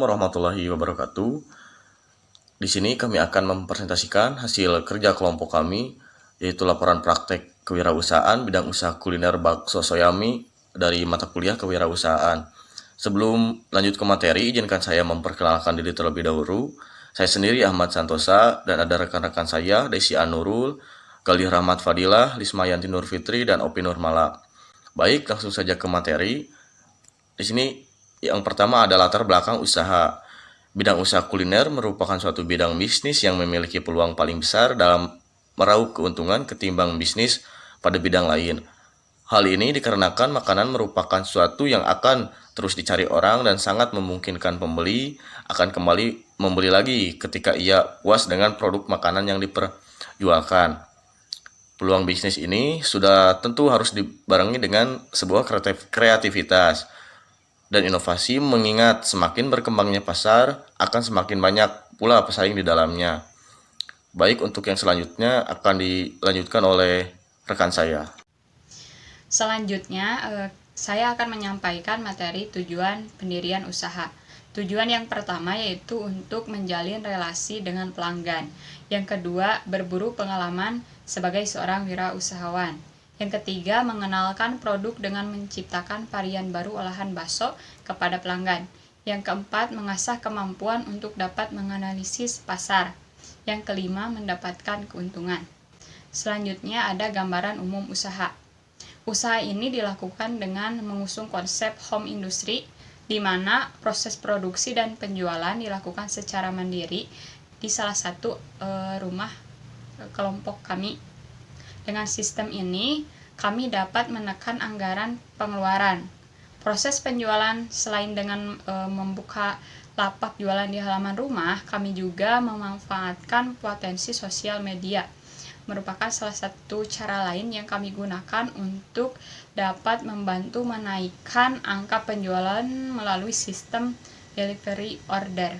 warahmatullahi wabarakatuh. Di sini kami akan mempresentasikan hasil kerja kelompok kami, yaitu laporan praktek kewirausahaan bidang usaha kuliner bakso soyami dari mata kuliah kewirausahaan. Sebelum lanjut ke materi, izinkan saya memperkenalkan diri terlebih dahulu. Saya sendiri Ahmad Santosa dan ada rekan-rekan saya, Desi Anurul, Galih Rahmat Fadilah, Lismayanti Nurfitri, dan Opi Nurmala. Baik, langsung saja ke materi. Di sini yang pertama ada latar belakang usaha. Bidang usaha kuliner merupakan suatu bidang bisnis yang memiliki peluang paling besar dalam meraup keuntungan ketimbang bisnis pada bidang lain. Hal ini dikarenakan makanan merupakan sesuatu yang akan terus dicari orang dan sangat memungkinkan pembeli akan kembali membeli lagi ketika ia puas dengan produk makanan yang diperjualkan. Peluang bisnis ini sudah tentu harus dibarengi dengan sebuah kreativitas dan inovasi, mengingat semakin berkembangnya pasar akan semakin banyak pula pesaing di dalamnya. Baik, untuk yang selanjutnya akan dilanjutkan oleh rekan saya. Selanjutnya, saya akan menyampaikan materi tujuan pendirian usaha. Tujuan yang pertama yaitu untuk menjalin relasi dengan pelanggan. Yang kedua, berburu pengalaman sebagai seorang wirausahawan. Yang ketiga, mengenalkan produk dengan menciptakan varian baru olahan bakso kepada pelanggan. Yang keempat, mengasah kemampuan untuk dapat menganalisis pasar. Yang kelima, mendapatkan keuntungan. Selanjutnya ada gambaran umum usaha. Usaha ini dilakukan dengan mengusung konsep home industry, di mana proses produksi dan penjualan dilakukan secara mandiri di salah satu rumah kelompok kami. Dengan sistem ini, kami dapat menekan anggaran pengeluaran. Proses penjualan selain dengan membuka lapak jualan di halaman rumah, kami juga memanfaatkan potensi sosial media. Merupakan salah satu cara lain yang kami gunakan untuk dapat membantu menaikkan angka penjualan melalui sistem delivery order.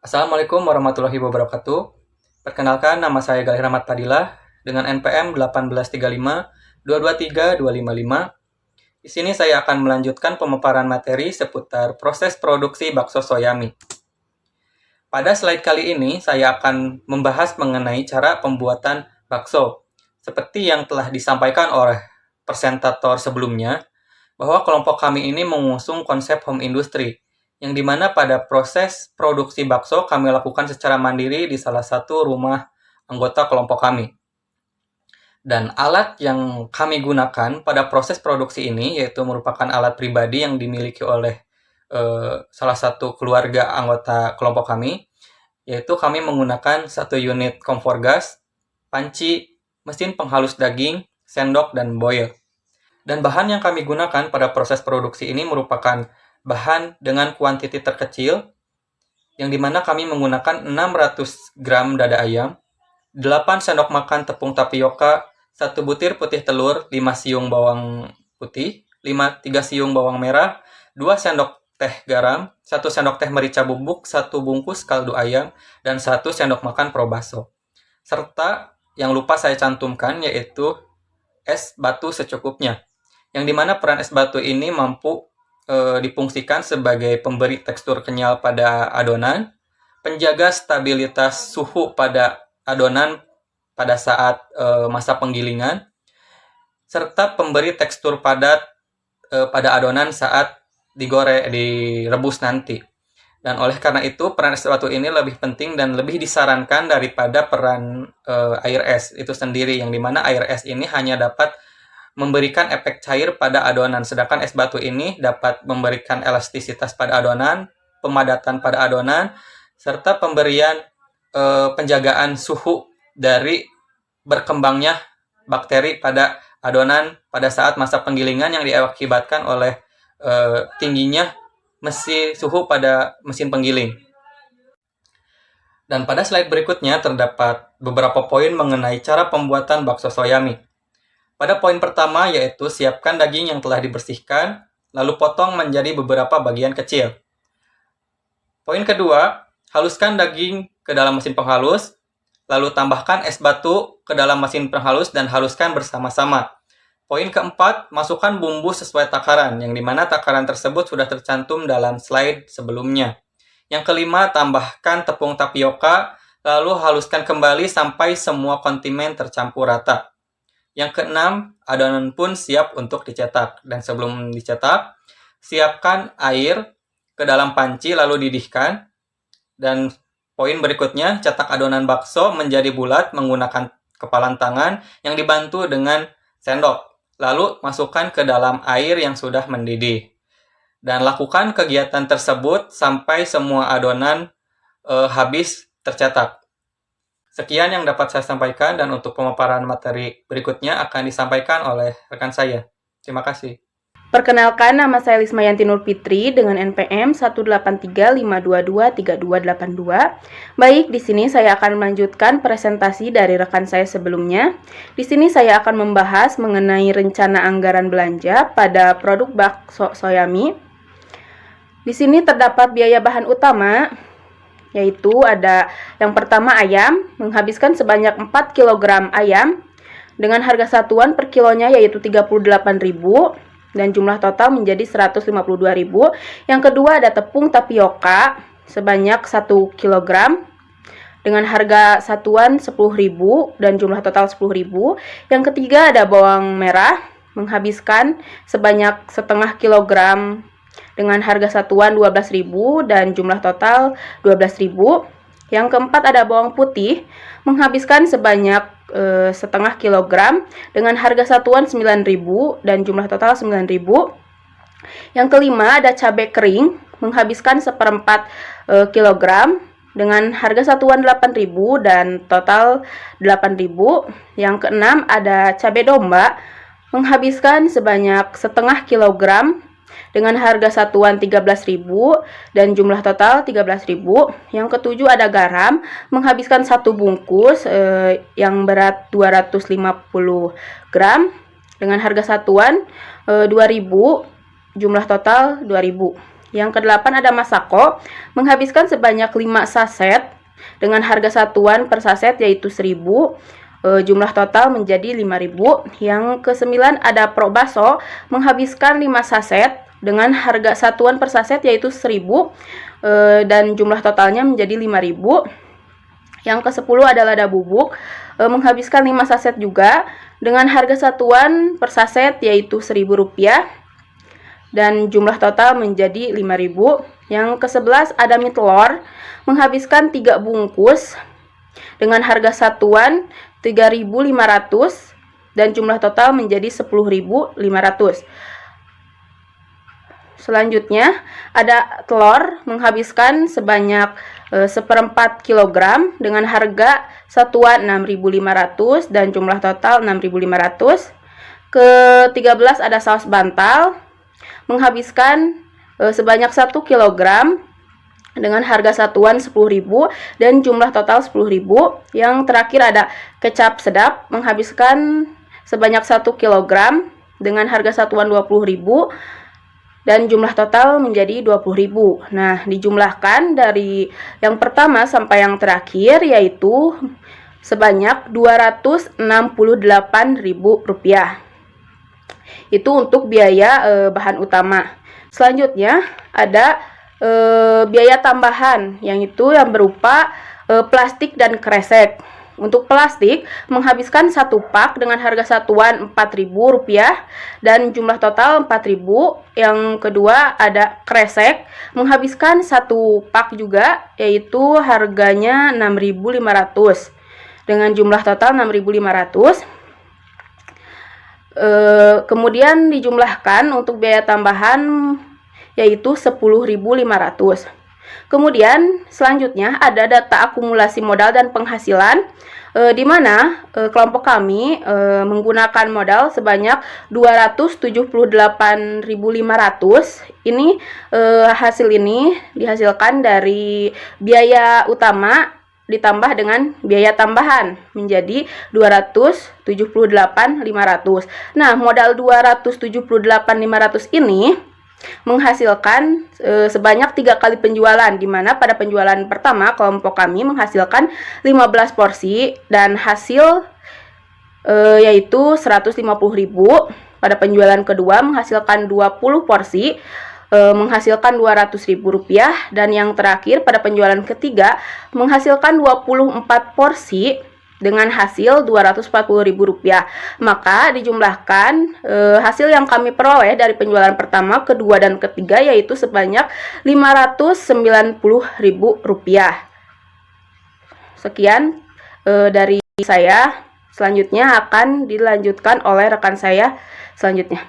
Assalamualaikum warahmatullahi wabarakatuh. Perkenalkan, nama saya Galih Rahmat Fadilah dengan NPM 1835-223-255. Di sini saya akan melanjutkan pemaparan materi seputar proses produksi bakso soyami. Pada slide kali ini, saya akan membahas mengenai cara pembuatan bakso. Seperti yang telah disampaikan oleh presentator sebelumnya, bahwa kelompok kami ini mengusung konsep home industry, yang dimana pada proses produksi bakso kami lakukan secara mandiri di salah satu rumah anggota kelompok kami. Dan alat yang kami gunakan pada proses produksi ini, yaitu merupakan alat pribadi yang dimiliki oleh salah satu keluarga anggota kelompok kami, yaitu kami menggunakan satu unit kompor gas, panci, mesin penghalus daging, sendok, dan boil. Dan bahan yang kami gunakan pada proses produksi ini merupakan bahan dengan kuantiti terkecil, yang dimana kami menggunakan 600 gram dada ayam, 8 sendok makan tepung tapioka, 1 butir putih telur, 5 siung bawang putih, 3 siung bawang merah, 2 sendok teh garam, 1 sendok teh merica bubuk, 1 bungkus kaldu ayam, dan 1 sendok makan probaso. Serta yang lupa saya cantumkan yaitu es batu secukupnya, yang dimana peran es batu ini mampu difungsikan sebagai pemberi tekstur kenyal pada adonan, penjaga stabilitas suhu pada adonan pada saat masa penggilingan, serta pemberi tekstur padat pada adonan saat direbus nanti. Dan oleh karena itu, peran es batu ini lebih penting dan lebih disarankan daripada peran air es itu sendiri, yang dimana air es ini hanya dapat memberikan efek cair pada adonan, sedangkan es batu ini dapat memberikan elastisitas pada adonan, pemadatan pada adonan, serta pemberian penjagaan suhu dari berkembangnya bakteri pada adonan pada saat masa penggilingan yang diakibatkan oleh tingginya suhu pada mesin penggiling. Dan pada slide berikutnya terdapat beberapa poin mengenai cara pembuatan bakso soyami. Pada poin pertama yaitu siapkan daging yang telah dibersihkan, lalu potong menjadi beberapa bagian kecil. Poin kedua, haluskan daging ke dalam mesin penghalus, lalu tambahkan es batu ke dalam mesin penghalus dan haluskan bersama-sama. Poin keempat, masukkan bumbu sesuai takaran, yang dimana takaran tersebut sudah tercantum dalam slide sebelumnya. Yang kelima, tambahkan tepung tapioka, lalu haluskan kembali sampai semua kondimen tercampur rata. Yang keenam, adonan pun siap untuk dicetak. Dan sebelum dicetak, siapkan air ke dalam panci lalu didihkan. Dan poin berikutnya, cetak adonan bakso menjadi bulat menggunakan kepalan tangan yang dibantu dengan sendok. Lalu masukkan ke dalam air yang sudah mendidih. Dan lakukan kegiatan tersebut sampai semua adonan habis tercetak. Sekian yang dapat saya sampaikan, dan untuk pemaparan materi berikutnya akan disampaikan oleh rekan saya. Terima kasih. Perkenalkan, nama saya Lismayanti Nurfitri dengan NPM 18352232282. Baik, di sini saya akan melanjutkan presentasi dari rekan saya sebelumnya. Di sini saya akan membahas mengenai rencana anggaran belanja pada produk bakso Soyami. Di sini terdapat biaya bahan utama, yaitu ada yang pertama ayam, menghabiskan sebanyak 4 kg ayam dengan harga satuan per kilonya yaitu 38.000 dan jumlah total menjadi 152.000. Yang kedua ada tepung tapioka sebanyak 1 kg dengan harga satuan 10.000 dan jumlah total 10.000. Yang ketiga ada bawang merah menghabiskan sebanyak setengah kilogram dengan harga satuan 12.000 dan jumlah total 12.000. Yang keempat ada bawang putih menghabiskan sebanyak setengah kilogram dengan harga satuan 9.000 dan jumlah total 9.000. Yang kelima ada cabai kering menghabiskan seperempat kilogram dengan harga satuan 8.000 dan total 8.000. Yang keenam ada cabai domba menghabiskan sebanyak setengah kilogram dengan harga satuan 13.000 dan jumlah total 13.000. Yang ketujuh ada garam menghabiskan satu bungkus yang berat 250 gram dengan harga satuan 2.000, jumlah total 2.000. Yang kedelapan ada masako menghabiskan sebanyak 5 saset dengan harga satuan per saset yaitu 1.000, jumlah total menjadi 5.000. Yang kesembilan ada probaso menghabiskan 5 saset dengan harga satuan per saset yaitu 1.000 dan jumlah totalnya menjadi 5.000. Yang ke-10 adalah lada bubuk menghabiskan 5 saset juga dengan harga satuan per saset yaitu Rp1.000 dan jumlah total menjadi 5.000. Yang ke-11 ada mie telur menghabiskan 3 bungkus dengan harga satuan 3.500 dan jumlah total menjadi 10.500. Selanjutnya ada telur menghabiskan sebanyak seperempat kilogram dengan harga satuan 6.500 dan jumlah total 6.500. Ke-13 ada saus bantal menghabiskan sebanyak 1 kilogram dengan harga satuan 10.000 dan jumlah total 10.000. Yang terakhir ada kecap sedap menghabiskan sebanyak 1 kilogram dengan harga satuan 20.000 dan jumlah total menjadi 20.000. Nah, dijumlahkan dari yang pertama sampai yang terakhir yaitu sebanyak Rp268.000. Itu untuk biaya bahan utama. Selanjutnya ada biaya tambahan yang berupa plastik dan kresek. Untuk plastik menghabiskan 1 pak dengan harga satuan Rp4.000 dan jumlah total 4.000. Yang kedua ada kresek menghabiskan 1 pak juga yaitu harganya 6.500 dengan jumlah total 6.500. Kemudian dijumlahkan untuk biaya tambahan yaitu 10.500. Kemudian selanjutnya ada data akumulasi modal dan penghasilan di mana kelompok kami menggunakan modal sebanyak 278.500. Ini hasil ini dihasilkan dari biaya utama ditambah dengan biaya tambahan menjadi 278.500. Nah, modal 278.500 ini menghasilkan sebanyak 3 kali penjualan, di mana pada penjualan pertama kelompok kami menghasilkan 15 porsi dan hasil yaitu 150.000. Pada penjualan kedua menghasilkan 20 porsi, menghasilkan Rp200.000, dan yang terakhir pada penjualan ketiga menghasilkan 24 porsi dengan hasil Rp240.000. Maka dijumlahkan hasil yang kami peroleh dari penjualan pertama, kedua, dan ketiga yaitu sebanyak Rp590.000. Sekian dari saya. Selanjutnya akan dilanjutkan oleh rekan saya selanjutnya.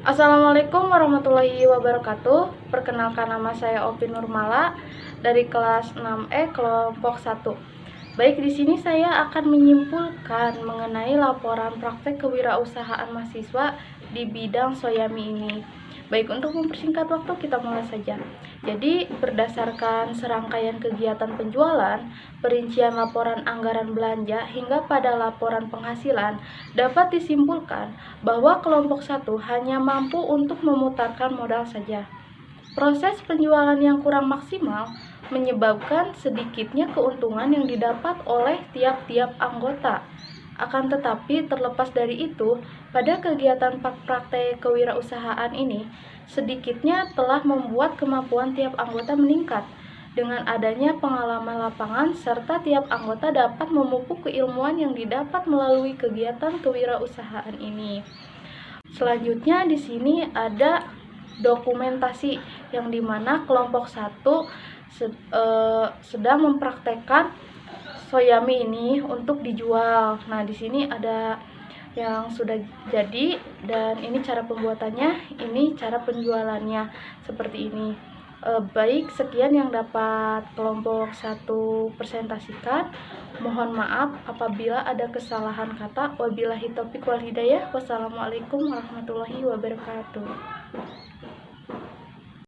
Assalamualaikum warahmatullahi wabarakatuh. Perkenalkan, nama saya Opi Nurmala dari kelas 6E kelompok 1. Baik, di sini saya akan menyimpulkan mengenai laporan praktek kewirausahaan mahasiswa di bidang Soyami ini. Baik, untuk mempersingkat waktu kita mulai saja. Jadi, berdasarkan serangkaian kegiatan penjualan, perincian laporan anggaran belanja hingga pada laporan penghasilan, dapat disimpulkan bahwa kelompok 1 hanya mampu untuk memutarkan modal saja. Proses penjualan yang kurang maksimal menyebabkan sedikitnya keuntungan yang didapat oleh tiap-tiap anggota. Akan tetapi, terlepas dari itu, pada kegiatan praktek kewirausahaan ini, sedikitnya telah membuat kemampuan tiap anggota meningkat. Dengan adanya pengalaman lapangan, serta tiap anggota dapat memupuk keilmuan yang didapat melalui kegiatan kewirausahaan ini. Selanjutnya di sini ada dokumentasi yang dimana kelompok 1 sedang mempraktekkan Soyami ini untuk dijual. Nah, di sini ada yang sudah jadi dan ini cara pembuatannya, ini cara penjualannya seperti ini. Baik, sekian yang dapat kelompok 1 presentasikan. Mohon maaf apabila ada kesalahan kata. Wabillahi taufiq wal hidayah. Wassalamualaikum warahmatullahi wabarakatuh.